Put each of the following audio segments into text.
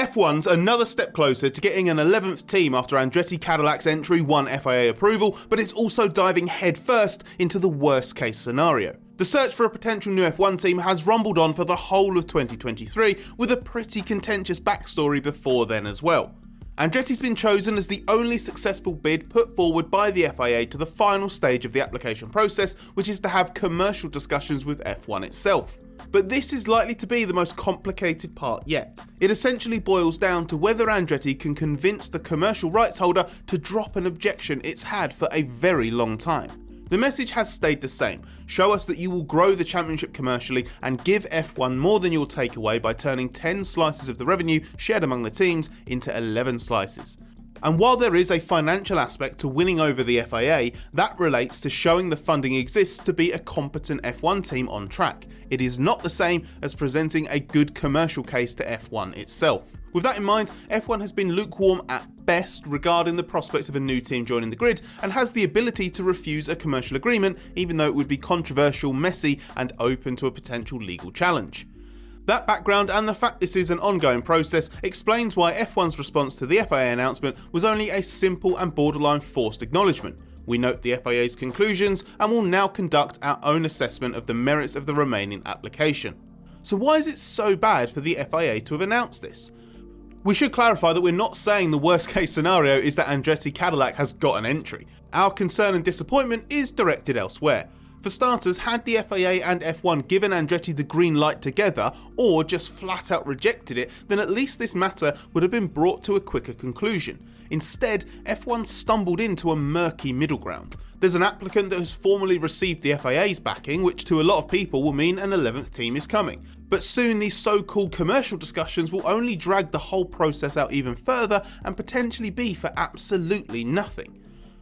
F1's another step closer to getting an 11th team after Andretti Cadillac's entry won FIA approval, but it's also diving headfirst into the worst case scenario. The search for a potential new F1 team has rumbled on for the whole of 2023, with a pretty contentious backstory before then as well. Andretti's been chosen as the only successful bid put forward by the FIA to the final stage of the application process, which is to have commercial discussions with F1 itself. But this is likely to be the most complicated part yet. It essentially boils down to whether Andretti can convince the commercial rights holder to drop an objection it's had for a very long time. The message has stayed the same: show us that you will grow the championship commercially and give F1 more than you'll take away by turning 10 slices of the revenue shared among the teams into 11 slices. And while there is a financial aspect to winning over the FIA, that relates to showing the funding exists to be a competent F1 team on track. It is not the same as presenting a good commercial case to F1 itself. With that in mind, F1 has been lukewarm at best regarding the prospect of a new team joining the grid, and has the ability to refuse a commercial agreement, even though it would be controversial, messy, and open to a potential legal challenge. That background and the fact this is an ongoing process explains why F1's response to the FIA announcement was only a simple and borderline forced acknowledgement. We note the FIA's conclusions and will now conduct our own assessment of the merits of the remaining application. So why is it so bad for the FIA to have announced this? We should clarify that we're not saying the worst case scenario is that Andretti Cadillac has got an entry. Our concern and disappointment is directed elsewhere. For starters, had the FIA and F1 given Andretti the green light together, or just flat out rejected it, then at least this matter would have been brought to a quicker conclusion. Instead, F1 stumbled into a murky middle ground. There's an applicant that has formally received the FIA's backing, which to a lot of people will mean an 11th team is coming. But soon these so-called commercial discussions will only drag the whole process out even further and potentially be for absolutely nothing.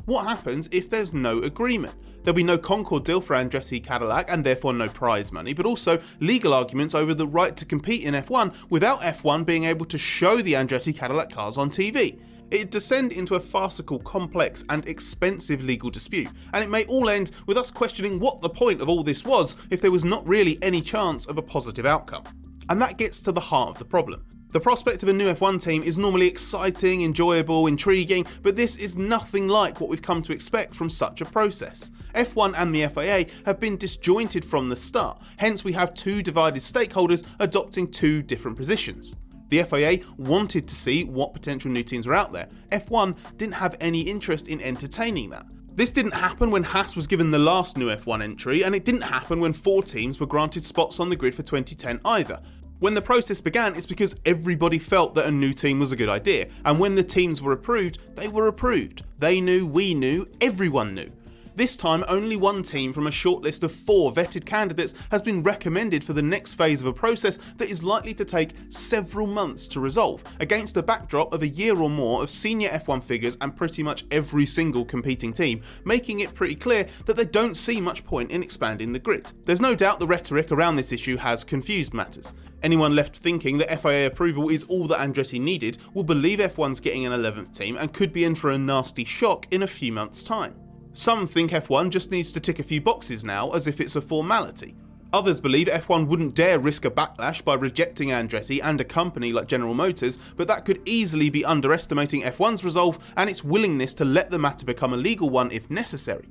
What happens if there's no agreement? There'll be no Concord deal for Andretti Cadillac and therefore no prize money, but also legal arguments over the right to compete in F1 without F1 being able to show the Andretti Cadillac cars on TV. It'd descend into a farcical, complex and expensive legal dispute, and it may all end with us questioning what the point of all this was if there was not really any chance of a positive outcome. And that gets to the heart of the problem. The prospect of a new F1 team is normally exciting, enjoyable, intriguing, but this is nothing like what we've come to expect from such a process. F1 and the FIA have been disjointed from the start, hence we have two divided stakeholders adopting two different positions. The FIA wanted to see what potential new teams were out there. F1 didn't have any interest in entertaining that. This didn't happen when Haas was given the last new F1 entry, and it didn't happen when 4 teams were granted spots on the grid for 2010 either. When the process began, it's because everybody felt that a new team was a good idea, and when the teams were approved, they were approved. They knew, we knew, everyone knew. This time, only one team from a shortlist of 4 vetted candidates has been recommended for the next phase of a process that is likely to take several months to resolve, against a backdrop of a year or more of senior F1 figures and pretty much every single competing team, making it pretty clear that they don't see much point in expanding the grid. There's no doubt the rhetoric around this issue has confused matters. Anyone left thinking that FIA approval is all that Andretti needed will believe F1's getting an 11th team and could be in for a nasty shock in a few months' time. Some think F1 just needs to tick a few boxes now as if it's a formality. Others believe F1 wouldn't dare risk a backlash by rejecting Andretti and a company like General Motors, but that could easily be underestimating F1's resolve and its willingness to let the matter become a legal one if necessary.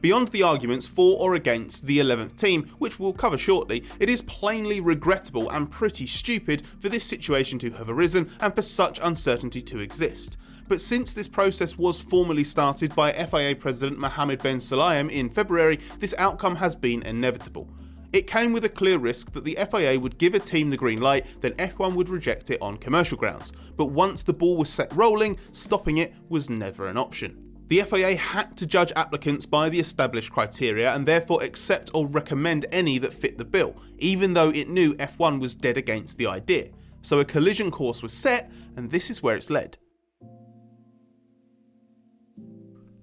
Beyond the arguments for or against the 11th team, which we'll cover shortly, it is plainly regrettable and pretty stupid for this situation to have arisen and for such uncertainty to exist. But since this process was formally started by FIA President Mohammed Ben Sulayem in February, this outcome has been inevitable. It came with a clear risk that the FIA would give a team the green light, then F1 would reject it on commercial grounds. But once the ball was set rolling, stopping it was never an option. The FIA had to judge applicants by the established criteria and therefore accept or recommend any that fit the bill, even though it knew F1 was dead against the idea. So a collision course was set, and this is where it's led.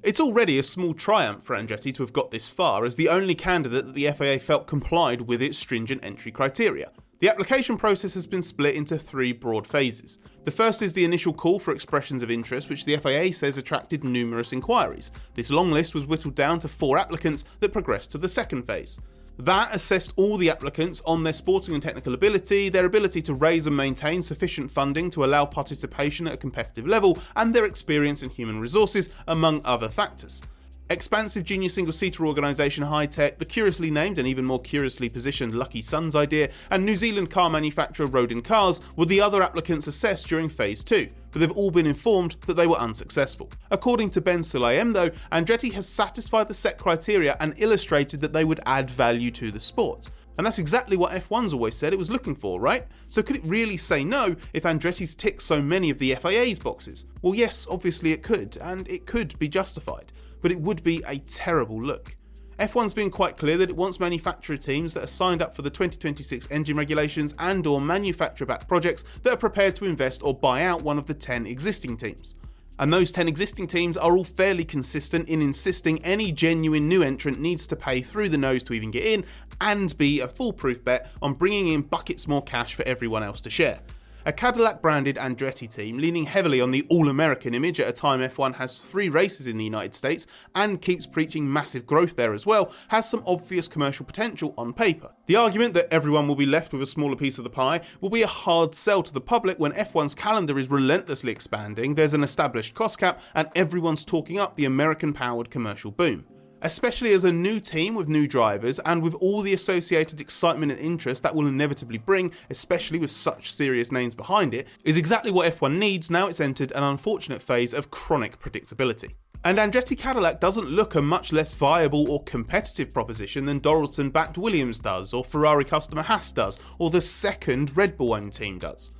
It's already a small triumph for Andretti to have got this far as the only candidate that the FIA felt complied with its stringent entry criteria. The application process has been split into 3 broad phases. The first is the initial call for expressions of interest, which the FIA says attracted numerous inquiries. This long list was whittled down to 4 applicants that progressed to the second phase. That assessed all the applicants on their sporting and technical ability, their ability to raise and maintain sufficient funding to allow participation at a competitive level, and their experience in human resources, among other factors. Expansive junior single-seater organisation Hi-Tech, the curiously named and even more curiously positioned Lucky Sun's idea, and New Zealand car manufacturer Rodin Cars were the other applicants assessed during Phase 2, but they've all been informed that they were unsuccessful. According to Ben Sulayem though, Andretti has satisfied the set criteria and illustrated that they would add value to the sport. And that's exactly what F1's always said it was looking for, right? So could it really say no if Andretti's ticked so many of the FIA's boxes? Well yes, obviously it could, and it could be justified. But it would be a terrible look. F1's been quite clear that it wants manufacturer teams that are signed up for the 2026 engine regulations and/or manufacturer-backed projects that are prepared to invest or buy out one of the 10 existing teams. And those 10 existing teams are all fairly consistent in insisting any genuine new entrant needs to pay through the nose to even get in and be a foolproof bet on bringing in buckets more cash for everyone else to share. A Cadillac-branded Andretti team, leaning heavily on the all-American image at a time F1 has 3 races in the United States and keeps preaching massive growth there as well, has some obvious commercial potential on paper. The argument that everyone will be left with a smaller piece of the pie will be a hard sell to the public when F1's calendar is relentlessly expanding, there's an established cost cap, and everyone's talking up the American-powered commercial boom. Especially as a new team with new drivers and with all the associated excitement and interest that will inevitably bring, especially with such serious names behind it, is exactly what F1 needs now it's entered an unfortunate phase of chronic predictability. And Andretti Cadillac doesn't look a much less viable or competitive proposition than Doralton-backed Williams does, or Ferrari customer Haas does, or the second Red Bull-owned team does.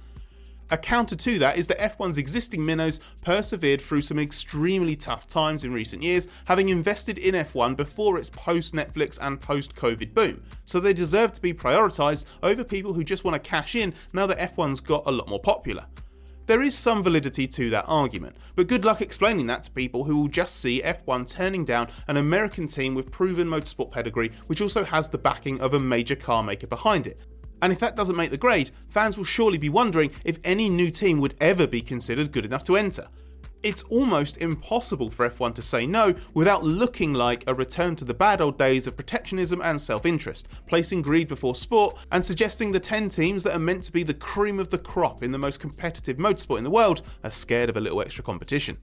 A counter to that is that F1's existing minnows persevered through some extremely tough times in recent years, having invested in F1 before its post-Netflix and post-Covid boom, so they deserve to be prioritised over people who just want to cash in now that F1's got a lot more popular. There is some validity to that argument, but good luck explaining that to people who will just see F1 turning down an American team with proven motorsport pedigree which also has the backing of a major car maker behind it. And if that doesn't make the grade, fans will surely be wondering if any new team would ever be considered good enough to enter. It's almost impossible for F1 to say no without looking like a return to the bad old days of protectionism and self-interest, placing greed before sport and suggesting the 10 teams that are meant to be the cream of the crop in the most competitive motorsport in the world are scared of a little extra competition.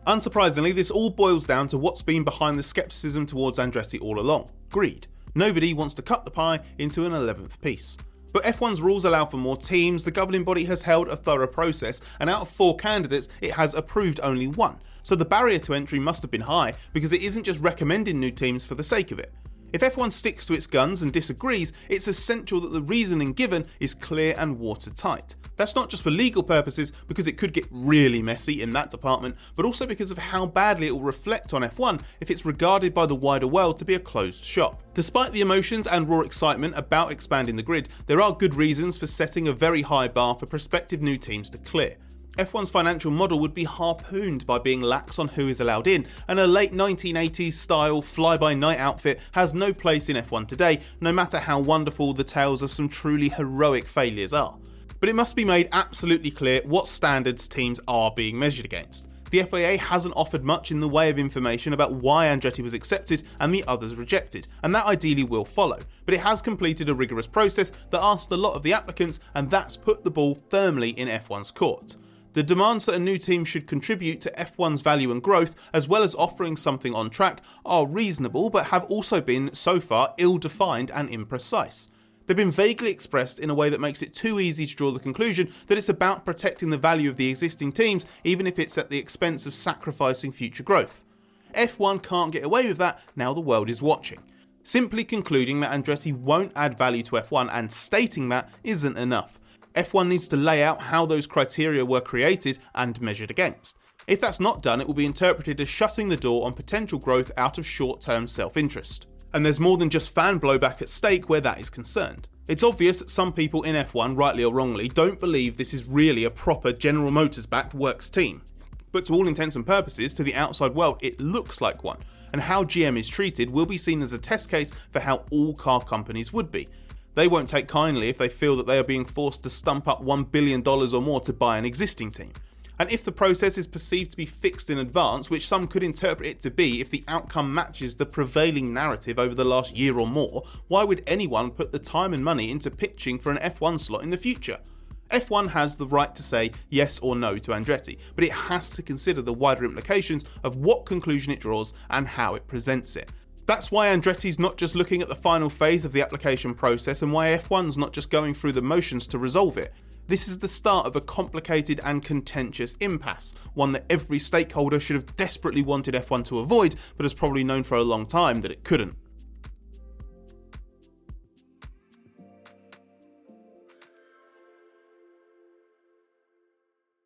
Unsurprisingly, this all boils down to what's been behind the skepticism towards Andretti all along: greed. Nobody wants to cut the pie into an 11th piece. But F1's rules allow for more teams, the governing body has held a thorough process, and out of 4 candidates it has approved only 1. So the barrier to entry must have been high, because it isn't just recommending new teams for the sake of it. If F1 sticks to its guns and disagrees, it's essential that the reasoning given is clear and watertight. That's not just for legal purposes, because it could get really messy in that department, but also because of how badly it will reflect on F1 if it's regarded by the wider world to be a closed shop. Despite the emotions and raw excitement about expanding the grid, there are good reasons for setting a very high bar for prospective new teams to clear. F1's financial model would be harpooned by being lax on who is allowed in, and a late 1980s style fly-by-night outfit has no place in F1 today, no matter how wonderful the tales of some truly heroic failures are. But it must be made absolutely clear what standards teams are being measured against. The FIA hasn't offered much in the way of information about why Andretti was accepted and the others rejected, and that ideally will follow, but it has completed a rigorous process that asked a lot of the applicants, and that's put the ball firmly in F1's court. The demands that a new team should contribute to F1's value and growth, as well as offering something on track, are reasonable but have also been, so far, ill-defined and imprecise. They've been vaguely expressed in a way that makes it too easy to draw the conclusion that it's about protecting the value of the existing teams, even if it's at the expense of sacrificing future growth. F1 can't get away with that now the world is watching. Simply concluding that Andretti won't add value to F1 and stating that isn't enough. F1 needs to lay out how those criteria were created and measured against. If that's not done, it will be interpreted as shutting the door on potential growth out of short-term self-interest. And there's more than just fan blowback at stake where that is concerned. It's obvious that some people in F1, rightly or wrongly, don't believe this is really a proper General Motors-backed works team. But to all intents and purposes, to the outside world, it looks like one, and how GM is treated will be seen as a test case for how all car companies would be. They won't take kindly if they feel that they are being forced to stump up $1 billion or more to buy an existing team. And if the process is perceived to be fixed in advance, which some could interpret it to be if the outcome matches the prevailing narrative over the last year or more, why would anyone put the time and money into pitching for an F1 slot in the future? F1 has the right to say yes or no to Andretti, but it has to consider the wider implications of what conclusion it draws and how it presents it. That's why Andretti's not just looking at the final phase of the application process and why F1's not just going through the motions to resolve it. This is the start of a complicated and contentious impasse, one that every stakeholder should have desperately wanted F1 to avoid, but has probably known for a long time that it couldn't.